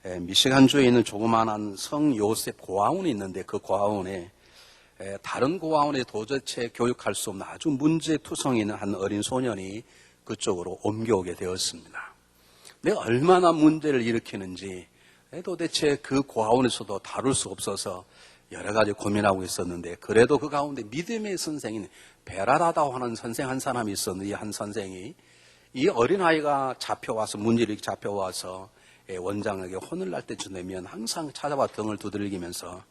미시간주에 있는 조그마한 성 요셉 고아원이 있는데 그 고아원에 다른 고아원에 도대체 교육할 수 없는 아주 문제투성이 있는 한 어린 소년이 그쪽으로 옮겨오게 되었습니다. 내가 얼마나 문제를 일으키는지 도대체 그 고아원에서도 다룰 수 없어서 여러 가지 고민하고 있었는데, 그래도 그 가운데 믿음의 선생인 베라다다고 하는 선생 한 사람이 있었는데, 이 한 선생이 이 어린아이가 잡혀와서 문제를 잡혀와서 원장에게 혼을 날 때쯤 되면 항상 찾아와 등을 두들기면서,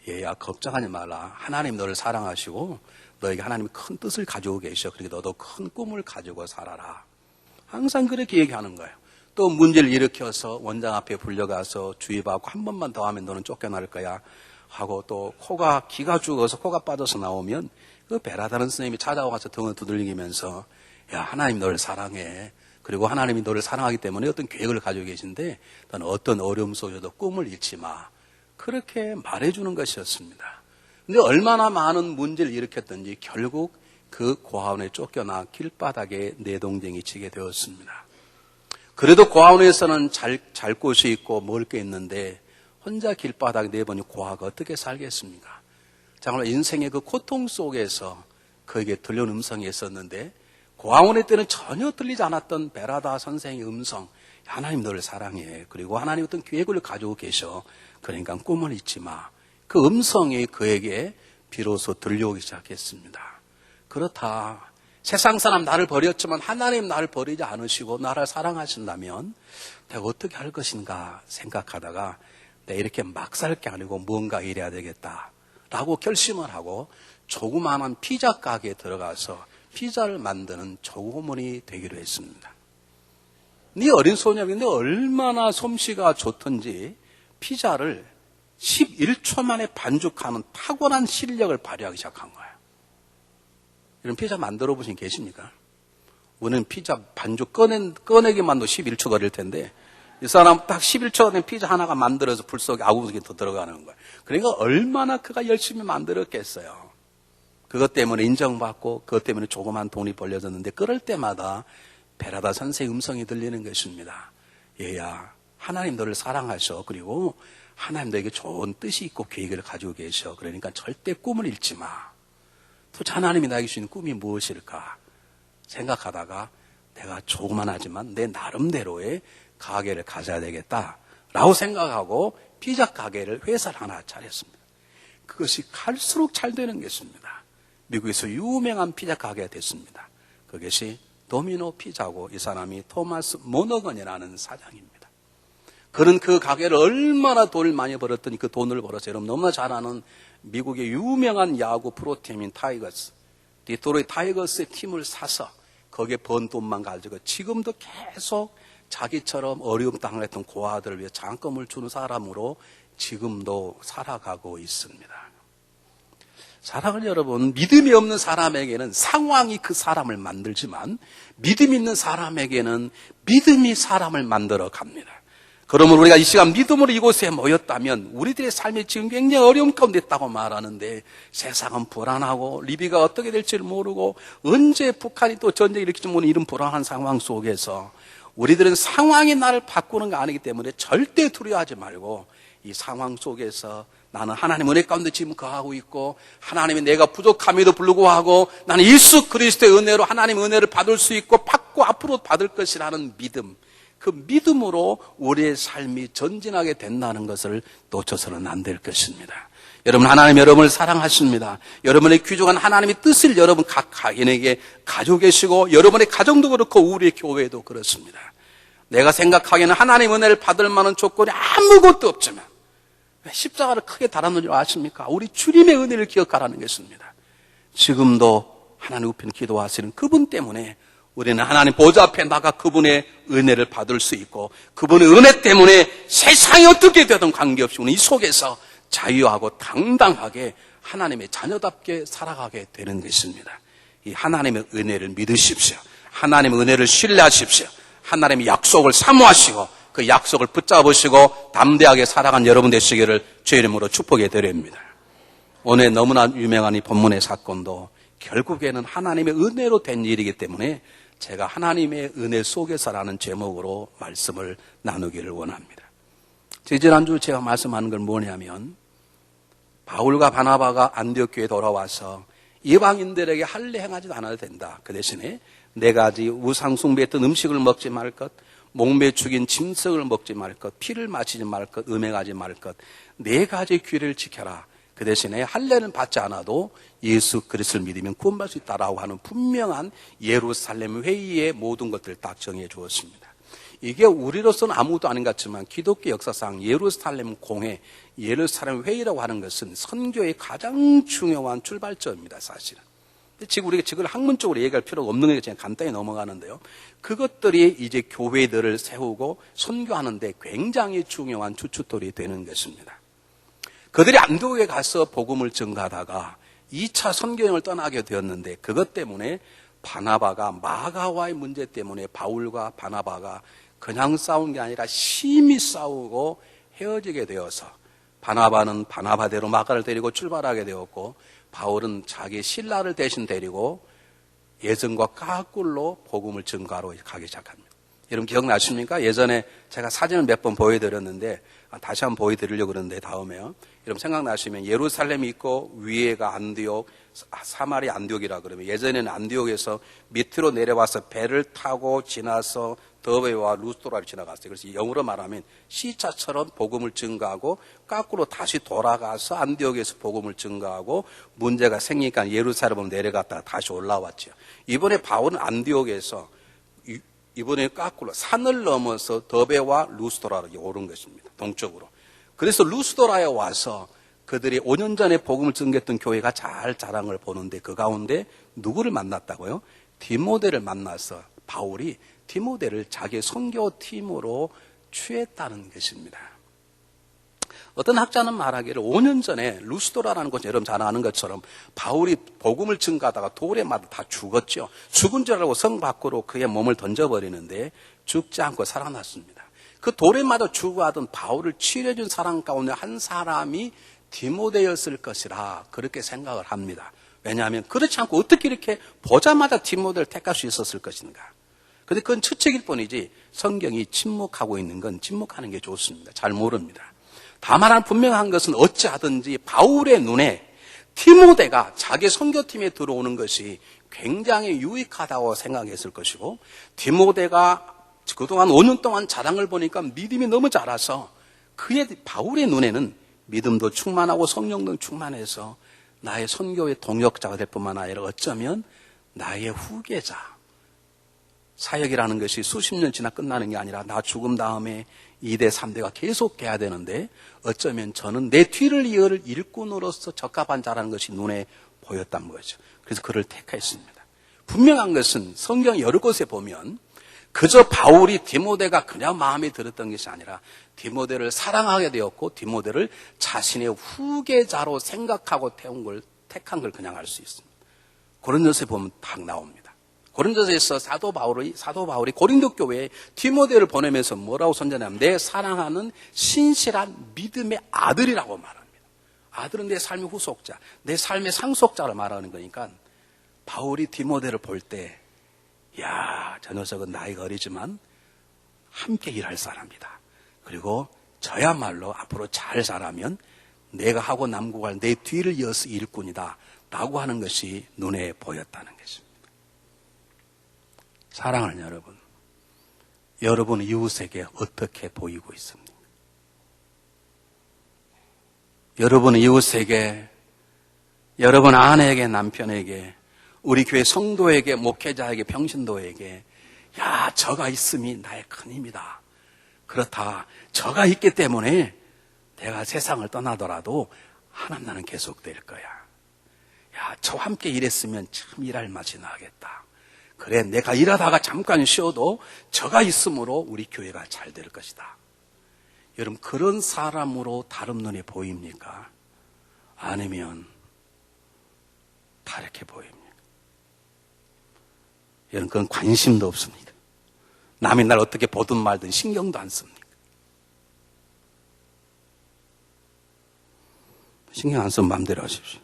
얘야 걱정하지 말라, 하나님 너를 사랑하시고 너에게 하나님이 큰 뜻을 가지고 계셔, 그러니까 너도 큰 꿈을 가지고 살아라, 항상 그렇게 얘기하는 거예요. 또 문제를 일으켜서 원장 앞에 불려가서 주의받고 한 번만 더 하면 너는 쫓겨날 거야 하고, 또 기가 죽어서 코가 빠져서 나오면 그 베라다는 선생님이 찾아와서 등을 두들기면서, 야 하나님 너를 사랑해, 그리고 하나님이 너를 사랑하기 때문에 어떤 계획을 가지고 계신데 너는 어떤 어려움 속에도 꿈을 잃지 마, 그렇게 말해주는 것이었습니다. 근데 얼마나 많은 문제를 일으켰던지 결국 그 고아원에 쫓겨나 길바닥에 내동댕이 치게 되었습니다. 그래도 고아원에서는 잘 곳이 있고 먹을 게 있는데 혼자 길바닥에 내버린 고아가 어떻게 살겠습니까? 정말 인생의 그 고통 속에서 그에게 들려온 음성이 있었는데, 고아원의 때는 전혀 들리지 않았던 베라다 선생의 음성, 하나님 너를 사랑해, 그리고 하나님 어떤 계획을 가지고 계셔, 그러니까 꿈을 잊지 마, 그 음성이 그에게 비로소 들려오기 시작했습니다. 그렇다, 세상 사람 나를 버렸지만 하나님 나를 버리지 않으시고 나를 사랑하신다면 내가 어떻게 할 것인가 생각하다가, 내가 이렇게 막 살 게 아니고 무언가 이래야 되겠다라고 결심을 하고 조그마한 피자 가게에 들어가서 피자를 만드는 조고문이 되기로 했습니다. 이 어린 소녀인데 얼마나 솜씨가 좋던지 피자를 11초 만에 반죽하는 탁월한 실력을 발휘하기 시작한 거예요. 이런 피자 만들어 보신 계십니까? 우리는 피자 반죽 꺼내기만도 11초 걸릴 텐데, 이 사람 딱 11초 안에 피자 하나가 만들어서 불 속에 아구석에 더 들어가는 거예요. 그러니까 얼마나 그가 열심히 만들었겠어요. 그것 때문에 인정받고 그것 때문에 조그만 돈이 벌려졌는데, 그럴 때마다 베라다 선생의 음성이 들리는 것입니다. 얘야 하나님 너를 사랑하셔, 그리고 하나님 너에게 좋은 뜻이 있고 계획을 가지고 계셔, 그러니까 절대 꿈을 잃지 마. 도대체 하나님이 나에게 주신 꿈이 무엇일까 생각하다가, 내가 조그만하지만 내 나름대로의 가게를 가져야 되겠다라고 생각하고 피자 가게를, 회사를 하나 차렸습니다. 그것이 갈수록 잘 되는 것입니다. 미국에서 유명한 피자 가게가 됐습니다. 그것이 도미노 피자고, 이 사람이 토마스 모너건이라는 사장입니다. 그는 그 가게를 얼마나 돈을 많이 벌었더니 그 돈을 벌어서 여러분 너무나 잘 아는 미국의 유명한 야구 프로팀인 타이거스, 디트로이트 타이거스의 팀을 사서 거기에 번 돈만 가지고 지금도 계속 자기처럼 어려움 당했던 고아들을 위해 장금을 주는 사람으로 지금도 살아가고 있습니다. 사랑하는 여러분, 믿음이 없는 사람에게는 상황이 그 사람을 만들지만 믿음이 있는 사람에게는 믿음이 사람을 만들어 갑니다. 그러면 우리가 이 시간 믿음으로 이곳에 모였다면 우리들의 삶이 지금 굉장히 어려움 가운데 있다고 말하는데, 세상은 불안하고 리비가 어떻게 될지를 모르고 언제 북한이 또 전쟁을 일으킬지 모르는 이런 불안한 상황 속에서 우리들은 상황이 나를 바꾸는 거 아니기 때문에 절대 두려워하지 말고, 이 상황 속에서 나는 하나님 은혜 가운데 지금 거하고 있고, 하나님이 내가 부족함에도 불구하고 나는 예수 그리스도의 은혜로 하나님 은혜를 받을 수 있고 받고 앞으로 받을 것이라는 믿음, 그 믿음으로 우리의 삶이 전진하게 된다는 것을 놓쳐서는 안 될 것입니다. 여러분, 하나님 여러분을 사랑하십니다. 여러분의 귀중한 하나님의 뜻을 여러분 각 가인에게 가지고 계시고, 여러분의 가정도 그렇고 우리의 교회도 그렇습니다. 내가 생각하기에는 하나님 은혜를 받을 만한 조건이 아무것도 없지만, 왜 십자가를 크게 달아놓은 줄 아십니까? 우리 주님의 은혜를 기억하라는 것입니다. 지금도 하나님 우편 기도하시는 그분 때문에 우리는 하나님 보좌 앞에 나가 그분의 은혜를 받을 수 있고, 그분의 은혜 때문에 세상이 어떻게 되든 관계없이 우리 이 속에서 자유하고 당당하게 하나님의 자녀답게 살아가게 되는 것입니다. 이 하나님의 은혜를 믿으십시오. 하나님의 은혜를 신뢰하십시오. 하나님의 약속을 사모하시고 그 약속을 붙잡으시고 담대하게 살아간 여러분 되시기를 주의 이름으로 축복해 드립니다. 오늘 너무나 유명한 이 본문의 사건도 결국에는 하나님의 은혜로 된 일이기 때문에 제가 하나님의 은혜 속에서라는 제목으로 말씀을 나누기를 원합니다. 지난주 제가 말씀하는 건 뭐냐면 바울과 바나바가 안디옥 교회에 돌아와서 이방인들에게 할례 행하지도 않아도 된다. 그 대신에 네 가지 우상 숭배했던 음식을 먹지 말 것, 목매 죽인 짐승을 먹지 말 것, 피를 마시지 말 것, 음행하지 말 것, 네 가지 규례를 지켜라. 그 대신에 할례는 받지 않아도 예수 그리스도를 믿으면 구원받을 수 있다라고 하는 분명한 예루살렘 회의의 모든 것들을 딱 정해 주었습니다. 이게 우리로서는 아무것도 아닌 것 같지만 기독교 역사상 예루살렘 공회, 예루살렘 회의라고 하는 것은 선교의 가장 중요한 출발점입니다, 사실은. 지금 우리가 지금 학문적으로 얘기할 필요가 없는 게 그냥 간단히 넘어가는데요. 그것들이 이제 교회들을 세우고 선교하는데 굉장히 중요한 주춧돌이 되는 것입니다. 그들이 안디옥에 가서 복음을 전가하다가 2차 선교여행을 떠나게 되었는데 그것 때문에 바나바가 마가와의 문제 때문에 바울과 바나바가 그냥 싸운 게 아니라 심히 싸우고 헤어지게 되어서 바나바는 바나바대로 마가를 데리고 출발하게 되었고 바울은 자기 신라를 대신 데리고 예전과 거꾸로 복음을 전가하러 가기 시작합니다. 여러분 기억나십니까? 예전에 제가 사진을 몇 번 보여드렸는데 다시 한번 보여드리려고 그러는데 다음에요. 여러분 생각나시면 예루살렘이 있고 위에가 안디옥, 사마리 안디옥이라 그러면 예전에는 안디옥에서 밑으로 내려와서 배를 타고 지나서 더베와 루스도라를 지나갔어요. 그래서 영어로 말하면 시차처럼 복음을 증가하고 거꾸로 다시 돌아가서 안디옥에서 복음을 증가하고 문제가 생기니까 예루살렘으로 내려갔다가 다시 올라왔죠. 이번에 바울은 안디옥에서 이번에 거꾸로 산을 넘어서 더베와 루스도라로 오른 것입니다. 동쪽으로. 그래서 루스도라에 와서 그들이 5년 전에 복음을 증거했던 교회가 잘 자랑을 보는데 그 가운데 누구를 만났다고요? 디모데를 만나서 바울이 디모데를 자기의 선교팀으로 취했다는 것입니다. 어떤 학자는 말하기를 5년 전에 루스도라라는 곳 여러분 잘 아는 것처럼 바울이 복음을 증가하다가 돌에 맞아 다 죽었죠. 죽은 줄 알고 성 밖으로 그의 몸을 던져버리는데 죽지 않고 살아났습니다. 그 돌에 맞아 죽어가던 바울을 치료해준 사람 가운데 한 사람이 디모데였을 것이라 그렇게 생각을 합니다. 왜냐하면 그렇지 않고 어떻게 이렇게 보자마자 디모데를 택할 수 있었을 것인가. 그런데 그건 추측일 뿐이지 성경이 침묵하고 있는 건 침묵하는 게 좋습니다. 잘 모릅니다. 다만 분명한 것은 어찌하든지 바울의 눈에 디모데가 자기 선교팀에 들어오는 것이 굉장히 유익하다고 생각했을 것이고 디모데가 그동안 5년 동안 자랑을 보니까 믿음이 너무 자라서 바울의 눈에는 믿음도 충만하고 성령도 충만해서 나의 선교의 동역자가 될 뿐만 아니라 어쩌면 나의 후계자, 사역이라는 것이 수십 년 지나 끝나는 게 아니라 나 죽음 다음에 2대, 3대가 계속 돼야 되는데 어쩌면 저는 내 뒤를 이을 일꾼으로서 적합한 자라는 것이 눈에 보였단 거죠. 그래서 그를 택했습니다. 분명한 것은 성경 여러 곳에 보면 그저 바울이 디모데가 그냥 마음에 들었던 것이 아니라 디모데를 사랑하게 되었고 디모데를 자신의 후계자로 생각하고 택한 걸 그냥 알 수 있습니다. 고린도서에 보면 딱 나옵니다. 고린도서에서 사도 바울이 고린도 교회에 디모데를 보내면서 뭐라고 선전하냐면 내 사랑하는 신실한 믿음의 아들이라고 말합니다. 아들은 내 삶의 후속자, 내 삶의 상속자를 말하는 거니까 바울이 디모데를 볼 때 야, 저 녀석은 나이가 어리지만 함께 일할 사람이다. 그리고 저야말로 앞으로 잘 자라면 내가 하고 남고 갈 내 뒤를 이어서 일꾼이다 라고 하는 것이 눈에 보였다는 것입니다. 사랑하는 여러분, 여러분 이웃에게 어떻게 보이고 있습니까? 여러분 이웃에게, 여러분 아내에게, 남편에게, 우리 교회 성도에게, 목회자에게, 평신도에게 야, 저가 있음이 나의 큰 힘이다. 그렇다. 저가 있기 때문에 내가 세상을 떠나더라도 하나님 나는 계속될 거야. 야, 저와 함께 일했으면 참 일할 맛이 나겠다. 그래, 내가 일하다가 잠깐 쉬어도 저가 있으므로 우리 교회가 잘 될 것이다. 여러분, 그런 사람으로 다른 눈에 보입니까? 아니면 다르게 보입니까? 여러분, 그건 관심도 없습니다. 남이 날 어떻게 보든 말든 신경도 안 씁니다. 신경 안 쓰면 마음대로 하십시오.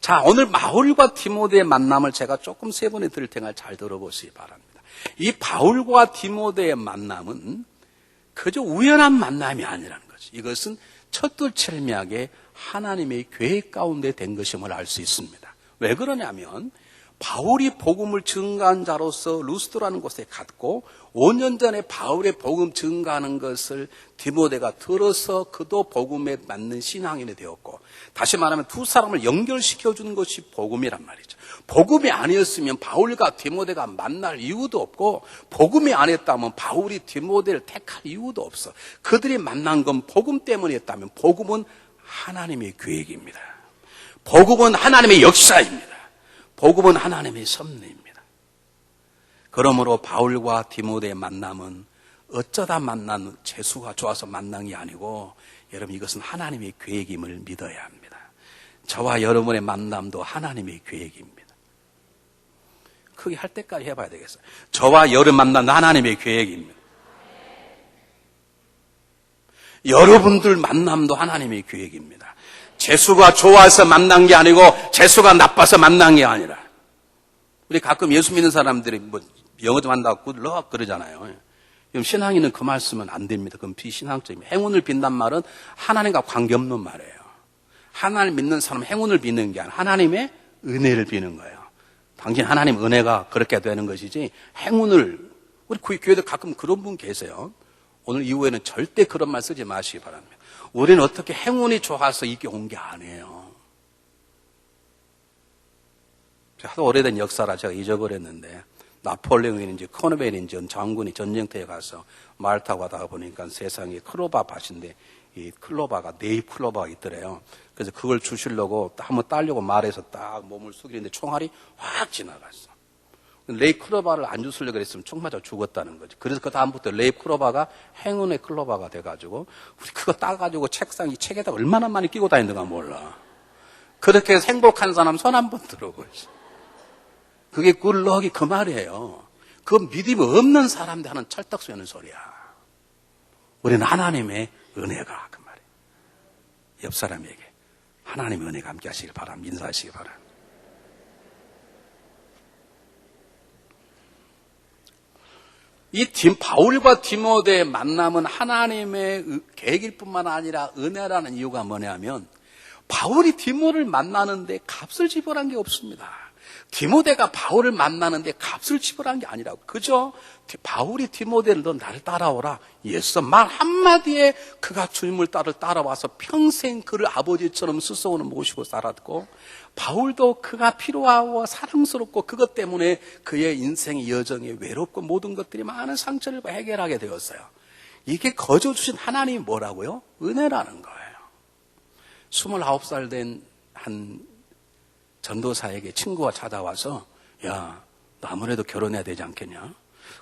자, 오늘 바울과 디모데의 만남을 제가 조금 세 번에 들을 테니까 잘 들어보시기 바랍니다. 이 바울과 디모데의 만남은 그저 우연한 만남이 아니라는 거죠. 이것은 첫둘철미하게 하나님의 계획 가운데 된 것임을 알 수 있습니다. 왜 그러냐면 바울이 복음을 증거한 자로서 루스드라는 곳에 갔고 5년 전에 바울의 복음 증거하는 것을 디모데가 들어서 그도 복음에 맞는 신앙인이 되었고, 다시 말하면 두 사람을 연결시켜주는 것이 복음이란 말이죠. 복음이 아니었으면 바울과 디모데가 만날 이유도 없고, 복음이 아니었다면 바울이 디모데를 택할 이유도 없어. 그들이 만난 건 복음 때문이었다면 복음은 하나님의 계획입니다. 복음은 하나님의 역사입니다. 복음은 하나님의 섭리입니다. 그러므로 바울과 디모데의 만남은 어쩌다 만난 재수가 좋아서 만난 게 아니고, 여러분, 이것은 하나님의 계획임을 믿어야 합니다. 저와 여러분의 만남도 하나님의 계획입니다. 크게 할 때까지 해봐야 되겠어요. 저와 여러분 만남 하나님의 계획입니다. 여러분들 만남도 하나님의 계획입니다. 재수가 좋아서 만난 게 아니고 재수가 나빠서 만난 게 아니라, 우리 가끔 예수 믿는 사람들이 뭐 영어 좀 한다고 굿럭 그러잖아요. 신앙인은 그 말 쓰면 안 됩니다. 그건 비신앙적입니다. 행운을 빈단 말은 하나님과 관계없는 말이에요. 하나님 믿는 사람은 행운을 비는 게 아니라 하나님의 은혜를 비는 거예요. 당신 하나님 은혜가 그렇게 되는 것이지, 행운을, 우리 교회도 가끔 그런 분 계세요. 오늘 이후에는 절대 그런 말 쓰지 마시기 바랍니다. 우리는 어떻게 행운이 좋아서 이게 온 게 아니에요. 하도 오래된 역사라 제가 잊어버렸는데, 나폴레옹인지 코르벨인지 장군이 전쟁터에 가서 말 타고 가다가 보니까 세상에 클로바 밭인데, 이 클로바가, 네잎 클로바가 있더래요. 그래서 그걸 주시려고 한번 따려고 말해서 딱 몸을 숙이는데 총알이 확 지나갔어. 레이 클로바를 안 주시려고 그랬으면 총 맞아 죽었다는 거지. 그래서 그 다음부터 레이 클로바가 행운의 클로바가 돼가지고, 우리 그거 따가지고 책에다 얼마나 많이 끼고 다니는가 몰라. 그렇게 해서 행복한 사람 손 한 번 들어보지. 그게 굿럭이 그 말이에요. 그 믿음이 없는 사람들 하는 철떡 쏘는 소리야. 우리는 하나님의 은혜가 그 말이에요. 옆 사람에게 하나님의 은혜가 함께 하시길 바랍니다. 인사하시기 바랍니다. 이 바울과 디모데의 만남은 하나님의 계획일 뿐만 아니라 은혜라는 이유가 뭐냐면, 바울이 디모를 만나는데 값을 지불한 게 없습니다. 디모데가 바울을 만나는데 값을 지불한 게 아니라고. 그저 바울이 디모데를 너 나를 따라오라. 예수 말 한마디에 그가 주님을 따라와서 평생 그를 아버지처럼 스승으로 모시고 살았고, 바울도 그가 필요하고 사랑스럽고 그것 때문에 그의 인생의 여정에 외롭고 모든 것들이 많은 상처를 해결하게 되었어요. 이게 거저 주신 하나님이 뭐라고요? 은혜라는 거예요. 29살 된 한 전도사에게 친구가 찾아와서, 야, 너 아무래도 결혼해야 되지 않겠냐?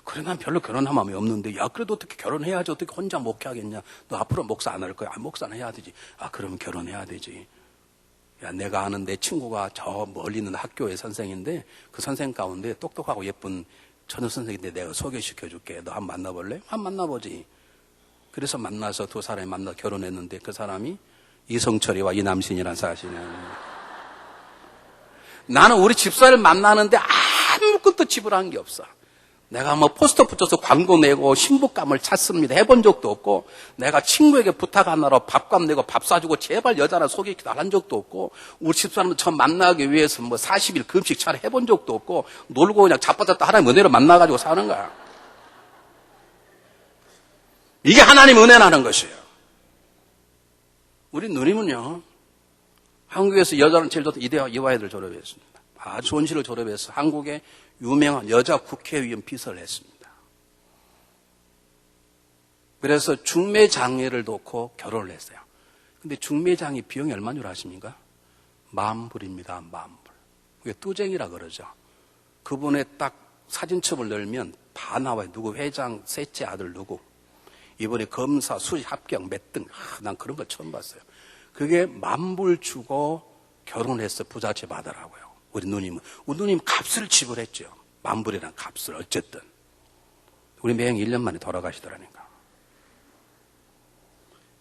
그래, 난 별로 결혼할 마음이 없는데, 야, 그래도 어떻게 결혼해야지, 어떻게 혼자 목회하겠냐? 너 앞으로 목사 안 할 거야? 아, 목사는 해야 되지. 아, 그러면 결혼해야 되지. 야, 내가 아는 내 친구가 저 멀리 있는 학교의 선생인데, 그 선생 가운데 똑똑하고 예쁜 전도 선생인데 내가 소개시켜 줄게. 너 한번 만나볼래? 한번 만나보지. 그래서 만나서 두 사람이 만나 결혼했는데, 그 사람이 이성철이와 이남신이라는 사실이에요. 나는 우리 집사를 만나는데 아무것도 지불한 게 없어. 내가 뭐 포스터 붙여서 광고 내고 신부감을 찾습니다. 해본 적도 없고, 내가 친구에게 부탁하느라 밥값 내고 밥 사주고 제발 여자나 소개시켜 달란 적도 없고, 우리 집사람은 저 만나기 위해서 뭐 40일 금식 차례 해본 적도 없고, 놀고 그냥 자빠졌다 하나님 은혜로 만나가지고 사는 거야. 이게 하나님 은혜라는 것이에요. 우리 누님은요, 한국에서 여자는 제일 좋던 이화여대를 졸업했습니다. 아주 좋은 시를 졸업해서 한국의 유명한 여자 국회의원 비서를 했습니다. 그래서 중매장애를 놓고 결혼을 했어요. 근데 중매장애 비용이 얼마인 줄 아십니까? 10,000불입니다. 10,000불. 그게 뚜쟁이라 그러죠. 그분의 딱 사진첩을 넣으면 다 나와요. 누구 회장, 셋째 아들 누구. 이번에 검사, 수시 합격 몇 등. 난 그런 걸 처음 봤어요. 그게 10,000불 주고 결혼해서 부잣집 받으라고요. 우리 누님은. 우리 누님 값을 지불했죠. 10,000불이란 값을 어쨌든. 우리 매형 1년 만에 돌아가시더라니까.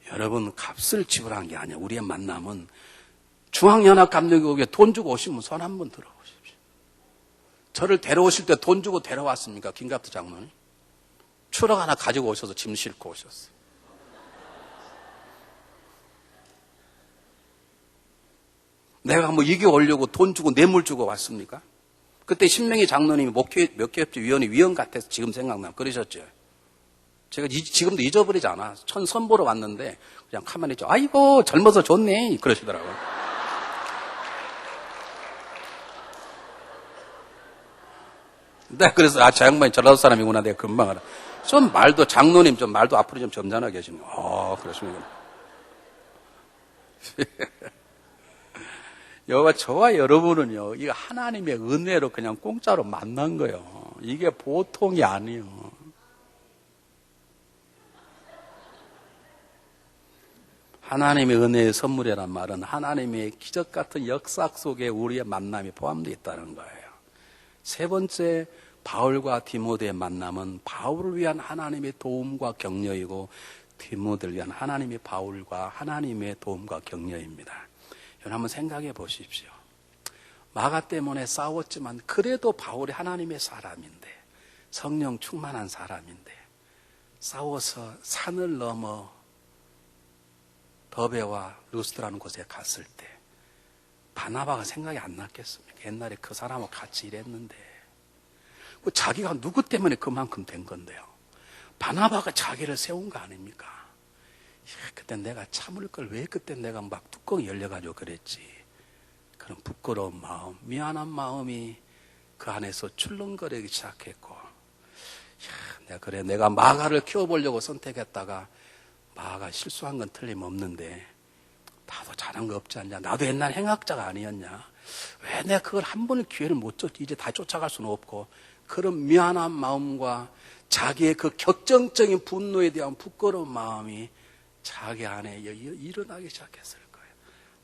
여러분, 값을 지불한 게 아니야. 우리의 만남은 중앙연합감독교회 돈 주고 오시면 손 한번 들어보십시오. 저를 데려오실 때 돈 주고 데려왔습니까? 김갑수 장로님? 추락 하나 가지고 오셔서 짐 싣고 오셨어요. 내가 뭐 이겨오려고 돈 주고 뇌물 주고 왔습니까? 그때 신명희 장로님이 목회협조 위원회 위원 같아서 지금 생각나면 그러셨죠. 제가 지금도 잊어버리지 않아. 선보러 왔는데 그냥 가만히 있죠. 아이고 젊어서 좋네 그러시더라고요. 내가 그래서 저 양반이 전라도 사람이구나 내가 금방 알아. 좀 말도 장로님 좀 말도 앞으로 좀 점잖하게 하시네요. 그러시면 저와 여러분은요, 이거 하나님의 은혜로 그냥 공짜로 만난 거예요. 이게 보통이 아니에요. 하나님의 은혜의 선물이란 말은 하나님의 기적 같은 역사 속에 우리의 만남이 포함되어 있다는 거예요. 세 번째, 바울과 디모데의 만남은 바울을 위한 하나님의 도움과 격려이고 디모데를 위한 하나님의 바울과 하나님의 도움과 격려입니다. 여러분 한번 생각해 보십시오. 마가 때문에 싸웠지만 그래도 바울이 하나님의 사람인데 성령 충만한 사람인데 싸워서 산을 넘어 더베와 루스드라는 곳에 갔을 때 바나바가 생각이 안 났겠습니까? 옛날에 그 사람하고 같이 일했는데 자기가 누구 때문에 그만큼 된 건데요. 바나바가 자기를 세운 거 아닙니까? 그때 내가 참을 걸 왜 그때 내가 막 뚜껑이 열려가지고 그랬지. 그런 부끄러운 마음, 미안한 마음이 그 안에서 출렁거리기 시작했고, 내가 마가를 키워보려고 선택했다가 마가 실수한 건 틀림없는데 나도 잘한 거 없지 않냐. 나도 옛날 행악자가 아니었냐. 왜 내가 그걸 한 번의 기회를 못 줬지. 이제 다 쫓아갈 수는 없고 그런 미안한 마음과 자기의 그 격정적인 분노에 대한 부끄러운 마음이 자기 안에 일어나기 시작했을 거예요.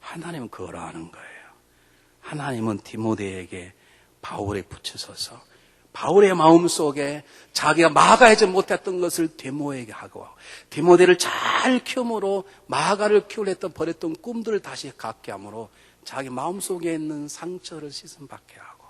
하나님은 그걸 아는 거예요. 하나님은 디모데에게 바울에 붙이셔서 바울의 마음속에 자기가 마가하지 못했던 것을 디모에게 하고 디모데를 잘 키움으로 마가를 키우려 했던 버렸던 꿈들을 다시 갖게 함으로 자기 마음속에 있는 상처를 씻음받게 하고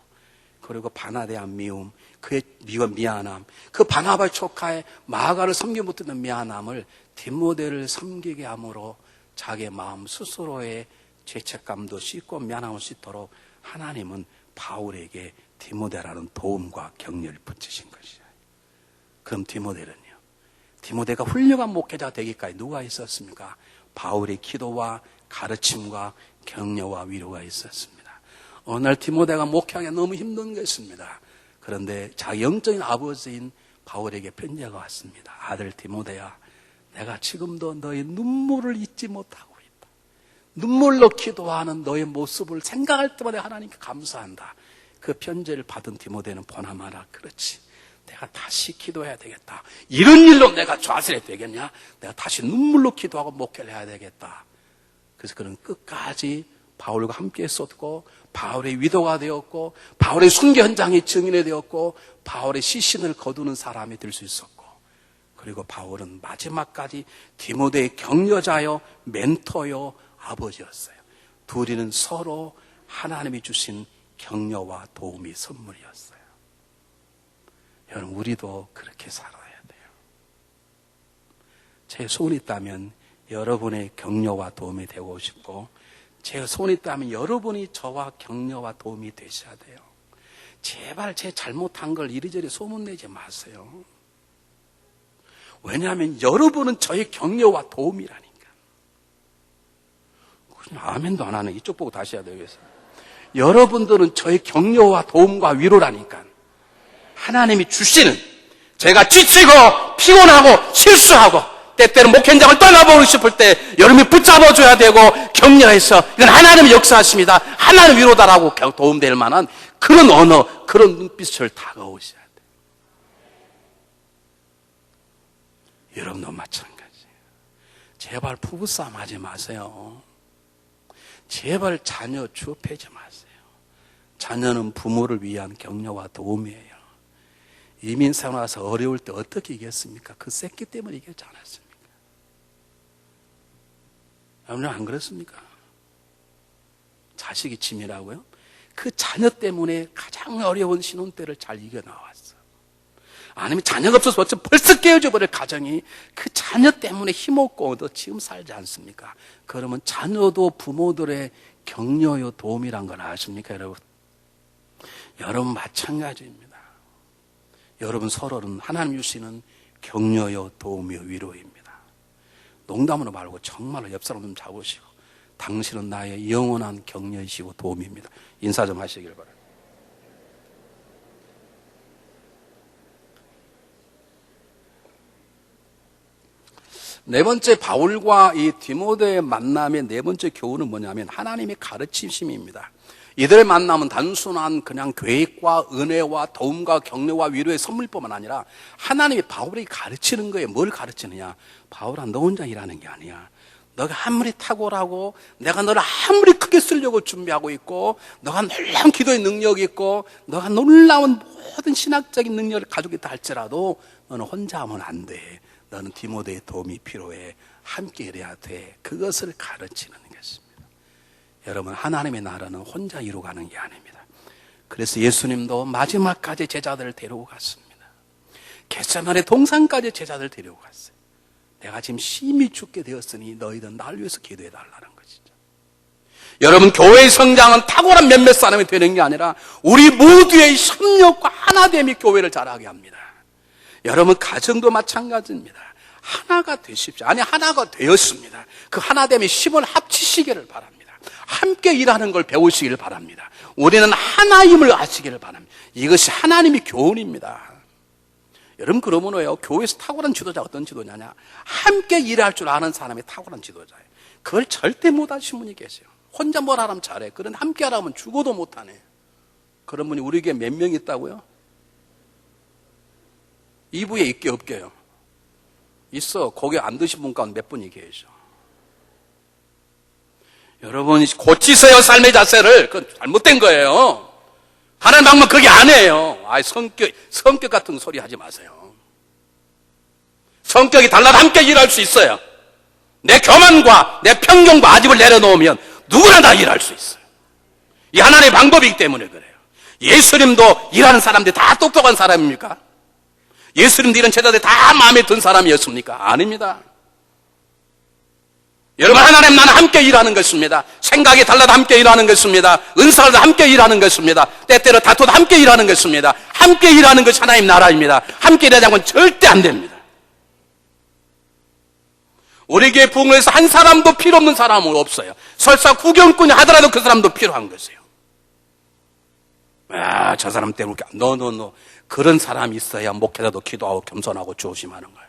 그리고 바나바에 대한 미움, 그의 미안함, 그 바나바의 조카의 마가를 섬기지 못했던 미안함을 디모데를 섬기게 함으로 자기의 마음 스스로의 죄책감도 씻고 미안함을 씻도록 하나님은 바울에게 디모데라는 도움과 격려를 붙이신 것이에요. 그럼 디모데는요? 디모데가 훌륭한 목회자가 되기까지 누가 있었습니까? 바울의 기도와 가르침과 격려와 위로가 있었습니다. 어느 날 디모데가 목회하기 너무 힘든 것입니다. 그런데 자기 영적인 아버지인 바울에게 편지가 왔습니다. 아들 디모데야, 내가 지금도 너의 눈물을 잊지 못하고 있다. 눈물로 기도하는 너의 모습을 생각할 때마다 하나님께 감사한다. 그 편지를 받은 디모데는 보나마나 그렇지. 내가 다시 기도해야 되겠다. 이런 일로 내가 좌절해야 되겠냐? 내가 다시 눈물로 기도하고 목회를 해야 되겠다. 그래서 그는 끝까지 바울과 함께 있었고 바울의 위도가 되었고 바울의 순교 현장의 증인이 되었고 바울의 시신을 거두는 사람이 될 수 있었고 그리고 바울은 마지막까지 디모데의 격려자요 멘토요 아버지였어요. 둘이는 서로 하나님이 주신 격려와 도움이 선물이었어요. 여러분 우리도 그렇게 살아야 돼요. 제 소원이 있다면 여러분의 격려와 도움이 되고 싶고 제 소원이 있다면 여러분이 저와 격려와 도움이 되셔야 돼요. 제발 제 잘못한 걸 이리저리 소문내지 마세요. 왜냐하면 여러분은 저의 격려와 도움이라니까. 그냥 아멘도 안 하네. 이쪽 보고 다시 해야 되겠어요. 여러분들은 저의 격려와 도움과 위로라니까. 하나님이 주시는 제가 지치고 피곤하고 실수하고 때때로 목현장을 떠나보고 싶을 때 여러분이 붙잡아줘야 되고 격려해서 이건 하나님의 역사하십니다. 하나님 위로다라고 도움될 만한 그런 언어, 그런 눈빛을 다가오셔야 돼요. 여러분도 마찬가지예요. 제발 부부싸움 하지 마세요. 제발 자녀 주업하지 마세요. 자녀는 부모를 위한 격려와 도움이에요. 이민생활 와서 어려울 때 어떻게 이겼습니까? 그 새끼 때문에 이겼지 않았습니까? 여러분 안 그렇습니까? 자식이 짐이라고요? 그 자녀 때문에 가장 어려운 신혼 때를 잘 이겨나왔어. 아니면 자녀가 없어서 벌써 깨어져 버릴 가정이 그 자녀 때문에 힘없고 지금 살지 않습니까? 그러면 자녀도 부모들의 격려요 도움이란 걸 아십니까, 여러분? 여러분 마찬가지입니다. 여러분 서로는 하나님 주시는 격려요 도움이요 위로입니다. 농담으로 말고 정말로 옆 사람 좀 잡으시고 당신은 나의 영원한 격려이시고 도움입니다. 인사 좀 하시길 바랍니다. 네 번째, 바울과 이 디모데의 만남의 네 번째 교훈은 뭐냐면 하나님의 가르치심입니다. 이들의 만남은 단순한 그냥 계획과 은혜와 도움과 격려와 위로의 선물뿐만 아니라 하나님이 바울에게 가르치는 거예요. 뭘 가르치느냐? 바울아, 너 혼자 일하는 게 아니야. 너가 아무리 탁월하고 내가 너를 아무리 크게 쓰려고 준비하고 있고 너가 놀라운 기도의 능력이 있고 너가 놀라운 모든 신학적인 능력을 가지고 있다 할지라도 너는 혼자 하면 안 돼. 너는 디모데의 도움이 필요해. 함께 일해야 돼. 그것을 가르치는 것입니다. 여러분, 하나님의 나라는 혼자 이루어가는 게 아닙니다. 그래서 예수님도 마지막까지 제자들을 데리고 갔습니다. 겟세마네 동산까지 제자들을 데리고 갔어요. 내가 지금 심히 죽게 되었으니 너희들 날 위해서 기도해 달라는 것이죠. 여러분, 교회의 성장은 탁월한 몇몇 사람이 되는 게 아니라 우리 모두의 협력과 하나됨이 교회를 자라게 합니다. 여러분, 가정도 마찬가지입니다. 하나가 되십시오. 아니, 하나가 되었습니다. 그 하나됨의 힘을 합치시기를 바랍니다. 함께 일하는 걸 배우시기를 바랍니다. 우리는 하나임을 아시기를 바랍니다. 이것이 하나님의 교훈입니다. 여러분, 그러면요, 교회에서 탁월한 지도자 어떤 지도자냐? 함께 일할 줄 아는 사람이 탁월한 지도자예요. 그걸 절대 못하신 분이 계세요. 혼자 뭘 하라면 잘해. 그런데 함께 하라면 죽어도 못하네. 그런 분이 우리 교회에 몇 명 있다고요? 2부에 있게 없게요? 있어. 고개 안 드신 분 가운데 몇 분이 계셔. 여러분, 고치세요, 삶의 자세를. 그건 잘못된 거예요. 하나님 방법 그게 아니에요. 성격 같은 소리 하지 마세요. 성격이 달라도 함께 일할 수 있어요. 내 교만과 내 편견과 아집을 내려놓으면 누구나 다 일할 수 있어요. 이 하나님의 방법이기 때문에 그래요. 예수님도 일하는 사람들이 다 똑똑한 사람입니까? 예수님도 이런 제자들이 다 마음에 든 사람이었습니까? 아닙니다. 여러분, 하나님 나는 함께 일하는 것입니다. 생각이 달라도 함께 일하는 것입니다. 은사도 함께 일하는 것입니다. 때때로 다투도 함께 일하는 것입니다. 함께 일하는 것이 하나님 나라입니다. 함께 일하지 않고는 절대 안 됩니다. 우리 교회 부흥회에서 한 사람도 필요 없는 사람은 없어요. 설사 구경꾼이 하더라도 그 사람도 필요한 것이에요. 아, 저 사람 때문에 노. 그런 사람이 있어야 목회자도 기도하고 겸손하고 조심하는 거예요.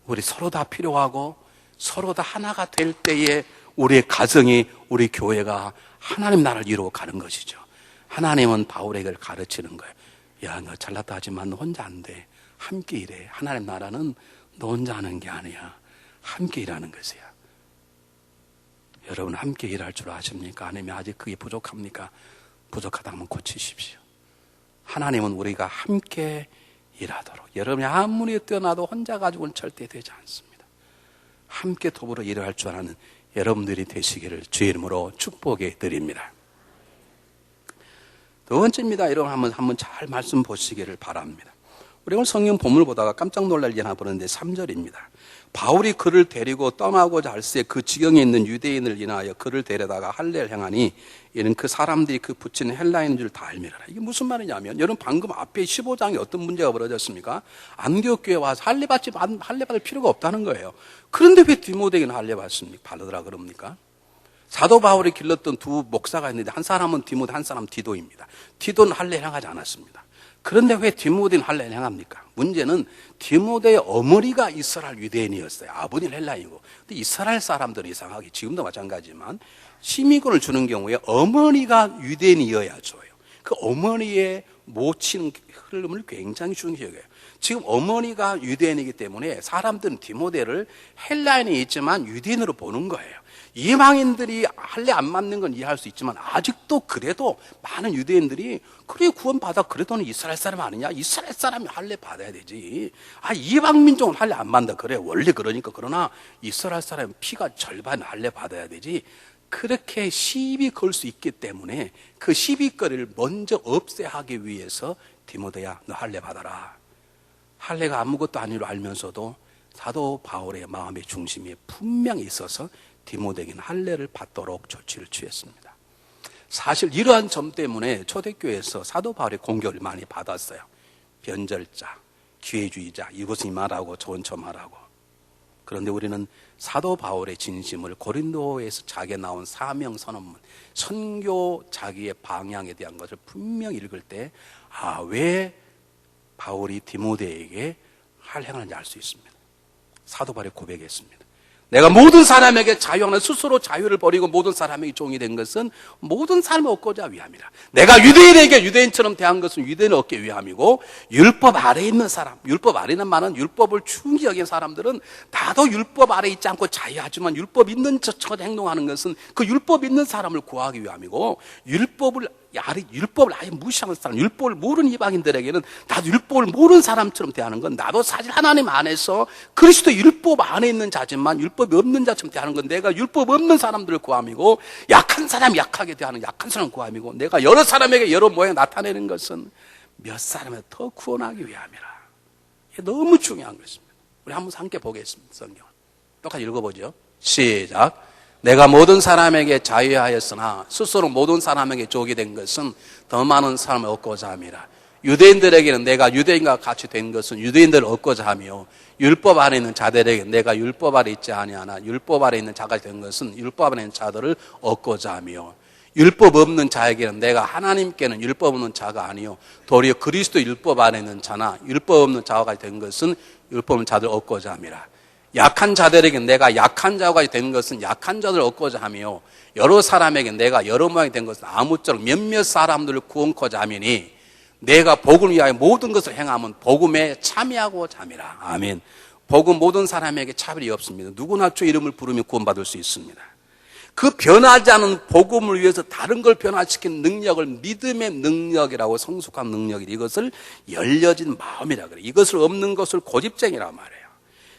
우리 서로 다 필요하고 서로 다 하나가 될 때에 우리의 가정이, 우리 교회가 하나님 나라를 이루어 가는 것이죠. 하나님은 바울에게 가르치는 거예요. 야, 너 잘났다 하지만 너 혼자 안 돼. 함께 일해. 하나님 나라는 너 혼자 하는 게 아니야. 함께 일하는 것이야. 여러분, 함께 일할 줄 아십니까? 아니면 아직 그게 부족합니까? 부족하다면 고치십시오. 하나님은 우리가 함께 일하도록, 여러분이 아무리 뛰어나도 혼자 가지고는 절대 되지 않습니다. 함께 더불어 일을 할 줄 아는 여러분들이 되시기를 주의 이름으로 축복해 드립니다. 두 번째입니다. 여러분, 한번 잘 말씀 보시기를 바랍니다. 우리 오늘 성경 본문을 보다가 깜짝 놀랄 일 하나 보는데 3절입니다. 바울이 그를 데리고 떠나고자 할새 그 지경에 있는 유대인을 인하여 그를 데려다가 할례를 행하니 이는 그 사람들이 그 붙인 헬라인인 줄 다 알미라. 이게 무슨 말이냐면, 여러분 방금 앞에 15장에 어떤 문제가 벌어졌습니까? 안디옥 교회에 와서 할례 받을 필요가 없다는 거예요. 그런데 왜 디모데에게는 할례 받으라 그럽니까? 사도 바울이 길렀던 두 목사가 있는데 한 사람은 디모데, 한 사람은 디도입니다. 디도는 할례를 행하지 않았습니다. 그런데 왜 디모데는 할례를 행합니까? 문제는 디모데의 어머니가 이스라엘 유대인이었어요. 아버지는 헬라이고. 근데 이스라엘 사람들이 이상하게 지금도 마찬가지지만 시민권을 주는 경우에 어머니가 유대인이어야 줘요. 그 어머니의 모친 흐름을 굉장히 중요히 여겨요. 지금 어머니가 유대인이기 때문에 사람들은 디모데를 헬라인이 있지만 유대인으로 보는 거예요. 이방인들이 할례 안 맞는 건 이해할 수 있지만 아직도 그래도 많은 유대인들이 그래 구원받아 그래도는 이스라엘 사람 아니냐? 이스라엘 사람이 할례 받아야 되지. 아, 이방 민족은 할례 안 받는다. 그래 원래 그러니까. 그러나 이스라엘 사람 피가 절반 할례 받아야 되지. 그렇게 시비 걸 수 있기 때문에 그 시비거리를 먼저 없애하기 위해서 디모데야 너 할례 받아라. 할례가 아무것도 아니로 알면서도 사도 바울의 마음의 중심에 분명히 있어서 디모데에게는 할례를 받도록 조치를 취했습니다. 사실 이러한 점 때문에 초대교회에서 사도 바울의 공격을 많이 받았어요. 변절자, 기회주의자, 이것은 말하고 저건 저 말하고. 그런데 우리는 사도 바울의 진심을 고린도에서 자기에 나온 사명 선언문, 선교 자기의 방향에 대한 것을 분명히 읽을 때 왜 바울이 디모데에게 할례하는지 알 수 있습니다. 사도 바울이 고백했습니다. 내가 모든 사람에게 자유하는 스스로 자유를 버리고 모든 사람에게 종이 된 것은 모든 사람을 얻고자 위함이라. 내가 유대인에게 유대인처럼 대한 것은 유대인을 얻기 위함이고, 율법 아래에 있는 사람, 율법 아래는 말은 율법을 충분히 여긴 사람들은 나도 율법 아래에 있지 않고 자유하지만 율법 있는 저처럼 행동하는 것은 그 율법 있는 사람을 구하기 위함이고, 율법을 아예 무시하는 사람, 율법을 모르는 이방인들에게는 나도 율법을 모르는 사람처럼 대하는 건 나도 사실 하나님 안에서 그리스도 율법 안에 있는 자지만 율법이 없는 자처럼 대하는 건 내가 율법 없는 사람들을 구함이고, 약한 사람 약하게 대하는 약한 사람 구함이고, 내가 여러 사람에게 여러 모양을 나타내는 것은 몇 사람을 더 구원하기 위함이라. 이게 너무 중요한 것입니다. 우리 한번 함께 보겠습니다. 성경 똑같이 읽어보죠. 시작. 내가 모든 사람에게 자유하였으나 스스로 모든 사람에게 족이 된 것은 더 많은 사람을 얻고자 함이라. 유대인들에게는 내가 유대인과 같이 된 것은 유대인들을 얻고자 하며, 율법 아래 있는 자들에게 내가 율법 아래 있지 아니하나 율법 아래 있는 자가 된 것은 율법 아래 있는 자들을 얻고자 하며, 율법 없는 자에게는 내가 하나님께는 율법 없는 자가 아니요 도리어 그리스도 율법 아래 있는 자나 율법 없는 자가 된 것은 율법 없는 자들을 얻고자 함이라. 약한 자들에게 내가 약한 자가 된 것은 약한 자들을 얻고자 하며, 여러 사람에게 내가 여러 모양이 된 것은 아무쪼록 몇몇 사람들을 구원코자 하미니, 내가 복음을 위하여 모든 것을 행하면 복음에 참여하고자 함이라. 아멘. 복음 모든 사람에게 차별이 없습니다. 누구나 주 이름을 부르면 구원받을 수 있습니다. 그 변하지 않은 복음을 위해서 다른 걸 변화시키는 능력을 믿음의 능력이라고, 성숙한 능력이라, 이것을 열려진 마음이라 그래요. 이것을 없는 것을 고집쟁이라고 말해요.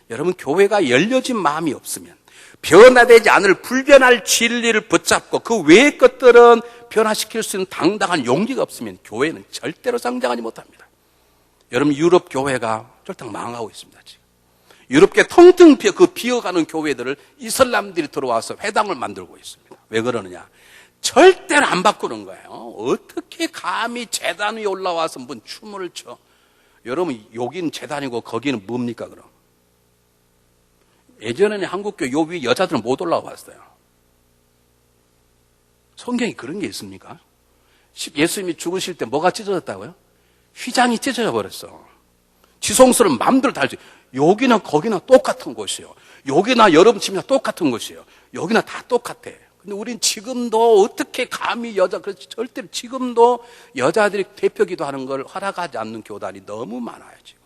여러분, 교회가 열려진 마음이 없으면, 변화되지 않을 불변할 진리를 붙잡고 그 외의 것들은 변화시킬 수 있는 당당한 용기가 없으면 교회는 절대로 성장하지 못합니다. 여러분, 유럽 교회가 쫄딱 망하고 있습니다. 지금 유럽계 통통 비어가는 교회들을 이슬람들이 들어와서 회당을 만들고 있습니다. 왜 그러느냐? 절대로 안 바꾸는 거예요. 어떻게 감히 제단 위에 올라와서 뭔 춤을 춰? 여러분, 여긴 제단이고 거기는 뭡니까 그럼? 예전에는 한국교 요 위에 여자들은 못 올라왔어요. 성경에 그런 게 있습니까? 예수님이 죽으실 때 뭐가 찢어졌다고요? 휘장이 찢어져 버렸어. 지성스러운 마음대로 달지. 여기나 거기나 똑같은 곳이에요. 여기나 여러분 집이나 똑같은 곳이에요. 여기나 다 똑같아. 근데 우린 지금도 어떻게 감히 그래서 절대로 지금도 여자들이 대표기도 하는 걸 허락하지 않는 교단이 너무 많아요, 지금.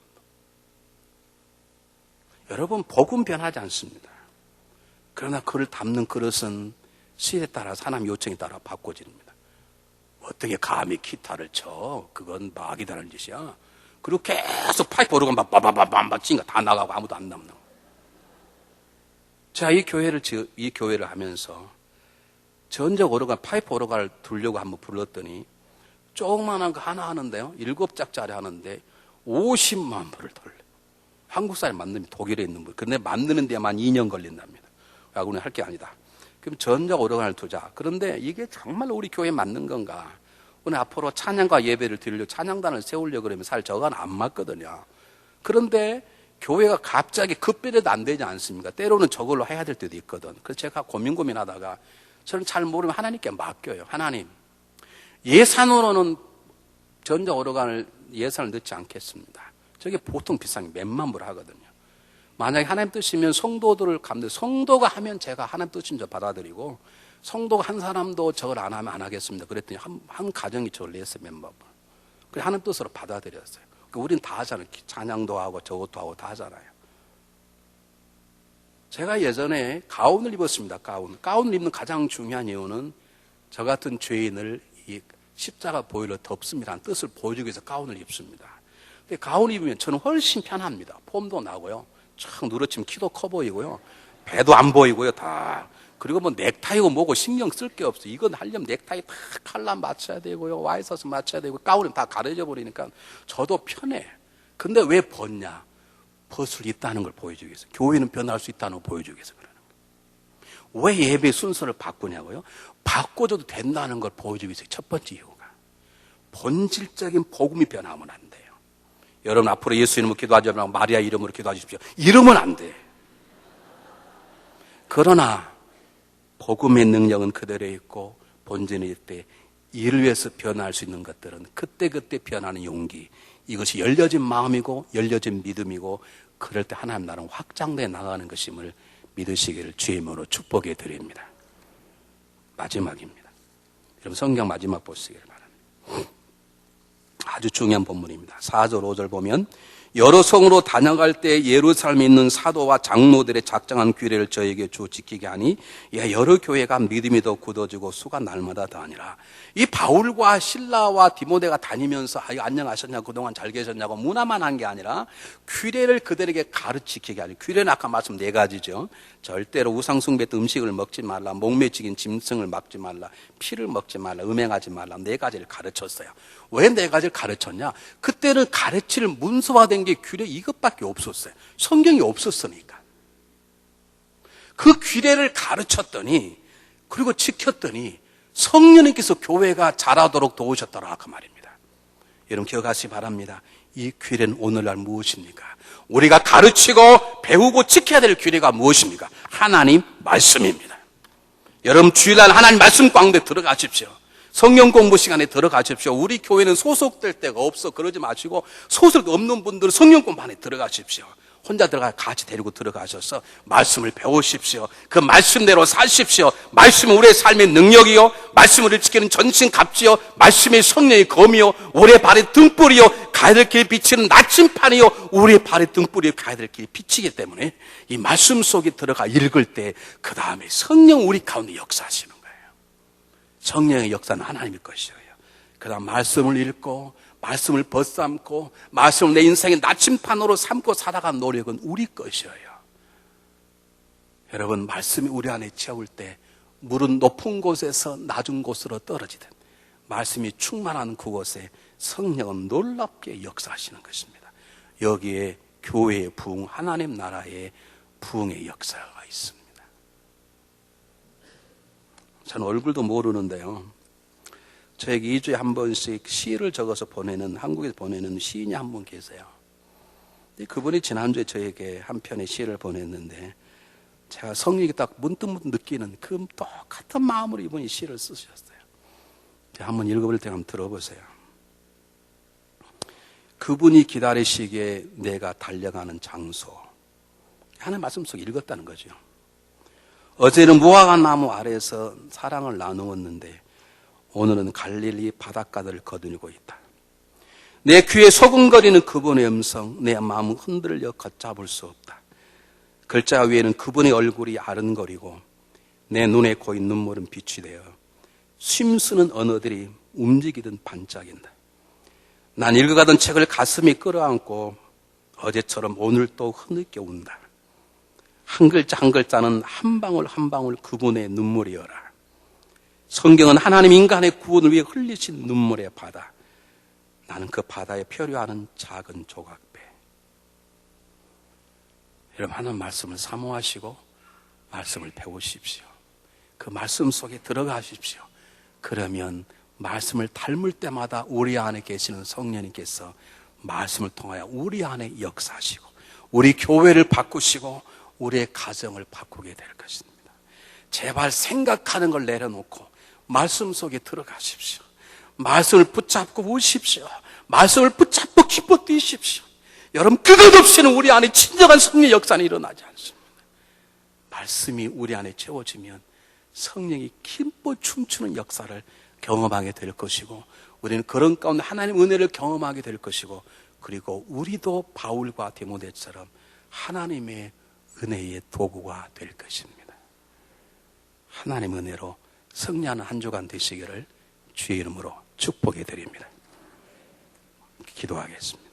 여러분, 복음 변하지 않습니다. 그러나 그를 담는 그릇은 시대에 따라서 하나님 요청에 따라 바꿔집니다. 어떻게 감히 기타를 쳐? 그건 마귀다라는 짓이야. 그리고 계속 파이프 오르고 막 빠바바밤 찐거 다 나가고 아무도 안 남는. 자, 이 교회를 하면서 전적 오르간 파이프 오르간을 두려고 한번 불렀더니 조그만한 거 하나 하는데요, 7작짜리 하는데 50만 불을 돌려. 한국 사람이 만들면 독일에 있는 분. 근데 만드는 데만 2년 걸린답니다. 야구는 할 게 아니다. 그럼 전적 오르간을 두자. 그런데 이게 정말 우리 교회에 맞는 건가? 오늘 앞으로 찬양과 예배를 드리려고 찬양단을 세우려고 그러면 사실 저건 안 맞거든요. 그런데 교회가 갑자기 급변해도 안 되지 않습니까? 때로는 저걸로 해야 될 때도 있거든. 그래서 제가 고민하다가 저는 잘 모르면 하나님께 맡겨요. 하나님, 예산으로는 전적 오르간을 예산을 넣지 않겠습니다. 저게 보통 비싼 게 몇만 불 하거든요. 만약에 하나님 뜻이면 성도들을 성도가 하면 제가 하나님 뜻인 줄 받아들이고, 성도가 한 사람도 저걸 안 하면 안 하겠습니다. 그랬더니 한 가정이 저걸 냈어요, 몇만 불. 그래 하나님 뜻으로 받아들였어요. 우린 다 하잖아요. 찬양도 하고 저것도 하고 다 하잖아요. 제가 예전에 가운을 입었습니다. 가운을 입는 가장 중요한 이유는 저 같은 죄인을 이 십자가 보혈로 덮습니다라는 뜻을 보여주기 위해서 가운을 입습니다. 근데 가운 입으면 저는 훨씬 편합니다. 폼도 나고요. 촥 누러치면 키도 커 보이고요. 배도 안 보이고요. 다. 그리고 뭐 넥타이고 뭐고 신경 쓸 게 없어요. 이건 하려면 넥타이 다 칼라 맞춰야 되고요. 와이셔츠 맞춰야 되고 가운은 다 가려져 버리니까 저도 편해. 근데 왜 벗냐? 벗을 수 있다는 걸 보여주기 위해서. 교회는 변할 수 있다는 걸 보여주기 위해서 그러는 거예요. 왜 예배 순서를 바꾸냐고요? 바꿔줘도 된다는 걸 보여주기 위해서. 첫 번째 이유가 본질적인 복음이 변하면 안 돼요. 여러분 앞으로 예수 이름으로 기도하지 말고 마리아 이름으로 기도하십시오. 이러면 안 돼. 그러나 복음의 능력은 그대로 있고 본질이 있대. 이를 위해서 변할 수 있는 것들은 그때그때 변하는 용기, 이것이 열려진 마음이고 열려진 믿음이고 그럴 때 하나님 나라는 확장되어 나가는 것임을 믿으시기를 주의 이름으로 축복해 드립니다. 마지막입니다. 여러분 성경 마지막 보시기를 바랍니다. 아주 중요한 본문입니다. 4절 5절 보면 여러 성으로 다녀갈 때 예루살렘에 있는 사도와 장로들의 작정한 규례를 저에게 주 지키게 하니 여러 교회가 믿음이 더 굳어지고 수가 날마다 더하니라. 이 바울과 실라와 디모데가 다니면서 안녕하셨냐 그동안 잘 계셨냐고 문화만 한 게 아니라 규례를 그들에게 가르치게 하니, 규례는 아까 말씀 4가지죠. 절대로 우상숭배 때 음식을 먹지 말라, 목매직인 짐승을 먹지 말라, 피를 먹지 말라, 음행하지 말라, 4가지를 가르쳤어요. 왜 4가지를 가르쳤냐? 그때는 가르칠 문서화된 게 규례 이것밖에 없었어요. 성경이 없었으니까. 그 규례를 가르쳤더니, 그리고 지켰더니 성령님께서 교회가 자라도록 도우셨더라 그 말입니다. 여러분 기억하시기 바랍니다. 이 규례는 오늘날 무엇입니까? 우리가 가르치고 배우고 지켜야 될 규례가 무엇입니까? 하나님 말씀입니다. 여러분 주일날 하나님 말씀 가운데 들어가십시오. 성경 공부 시간에 들어가십시오. 우리 교회는 소속될 데가 없어. 그러지 마시고 소속 없는 분들은 성경 공부 안에 들어가십시오. 혼자 들어가 같이 데리고 들어가셔서 말씀을 배우십시오. 그 말씀대로 사십시오. 말씀은 우리의 삶의 능력이요, 말씀을 지키는 전신갑주요, 말씀의 성령의 검이요, 우리의 발의 등불이요, 가야 될 길에 비치는 나침판이요, 우리의 발의 등불이요, 가야 될 길에 비치기 때문에 이 말씀 속에 들어가 읽을 때 그 다음에 성령 우리 가운데 역사하시는 거예요. 성령의 역사는 하나님의 것이에요. 그 다음 말씀을 읽고 말씀을 벗삼고 말씀을 내 인생의 나침판으로 삼고 살아가는 노력은 우리 것이에요. 여러분 말씀이 우리 안에 채울 때 물은 높은 곳에서 낮은 곳으로 떨어지듯 말씀이 충만한 그곳에 성령은 놀랍게 역사하시는 것입니다. 여기에 교회의 부흥, 하나님 나라의 부흥의 역사가 있습니다. 저는 얼굴도 모르는데요, 저에게 2주에 한 번씩 시를 적어서 보내는, 한국에서 보내는 시인이 한 분 계세요. 그분이 지난주에 저에게 한 편의 시를 보냈는데 제가 성령이 딱 문득 느끼는 그 똑같은 마음으로 이분이 시를 쓰셨어요. 제가 한번 읽어볼 때 한번 들어보세요. 그분이 기다리시기에 내가 달려가는 장소. 하나님 말씀 속에 읽었다는 거죠. 어제는 무화과 나무 아래에서 사랑을 나누었는데 오늘은 갈릴리 바닷가를 거두고 있다. 내 귀에 소근거리는 그분의 음성, 내 마음은 흔들려 걷잡을 수 없다. 글자 위에는 그분의 얼굴이 아른거리고 내 눈에 고인 눈물은 빛이 되어 쉼쓰는 언어들이 움직이듯 반짝인다. 난 읽어가던 책을 가슴이 끌어안고 어제처럼 오늘 또 흐느껴 운다. 한 글자 한 글자는 한 방울 한 방울 그분의 눈물이어라. 성경은 하나님 인간의 구원을 위해 흘리신 눈물의 바다. 나는 그 바다에 표류하는 작은 조각배. 여러분 하나님 말씀을 사모하시고 말씀을 배우십시오. 그 말씀 속에 들어가십시오. 그러면 말씀을 닮을 때마다 우리 안에 계시는 성령님께서 말씀을 통하여 우리 안에 역사하시고 우리 교회를 바꾸시고 우리의 가정을 바꾸게 될 것입니다. 제발 생각하는 걸 내려놓고 말씀 속에 들어가십시오. 말씀을 붙잡고 우십시오. 말씀을 붙잡고 기뻐 뛰십시오. 여러분 그것없이는 우리 안에 진정한 성령의 역사는 일어나지 않습니다. 말씀이 우리 안에 채워지면 성령이 기뻐 춤추는 역사를 경험하게 될 것이고 우리는 그런 가운데 하나님의 은혜를 경험하게 될 것이고 그리고 우리도 바울과 디모데처럼 하나님의 은혜의 도구가 될 것입니다. 하나님의 은혜로 승리하는 한 주간 되시기를 주의 이름으로 축복해 드립니다. 기도하겠습니다.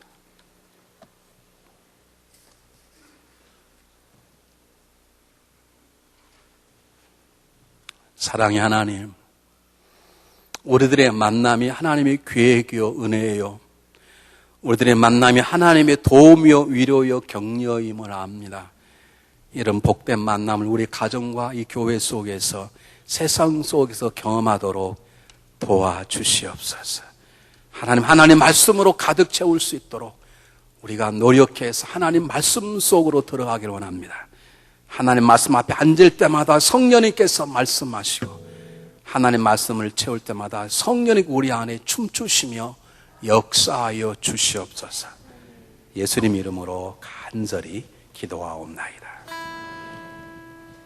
사랑의 하나님, 우리들의 만남이 하나님의 계획이요 은혜예요. 우리들의 만남이 하나님의 도움이요 위로요 격려임을 압니다. 이런 복된 만남을 우리 가정과 이 교회 속에서 세상 속에서 경험하도록 도와주시옵소서. 하나님 말씀으로 가득 채울 수 있도록 우리가 노력해서 하나님 말씀 속으로 들어가기를 원합니다. 하나님 말씀 앞에 앉을 때마다 성령님께서 말씀하시고 하나님 말씀을 채울 때마다 성령이 우리 안에 춤추시며 역사하여 주시옵소서. 예수님 이름으로 간절히 기도하옵나이다.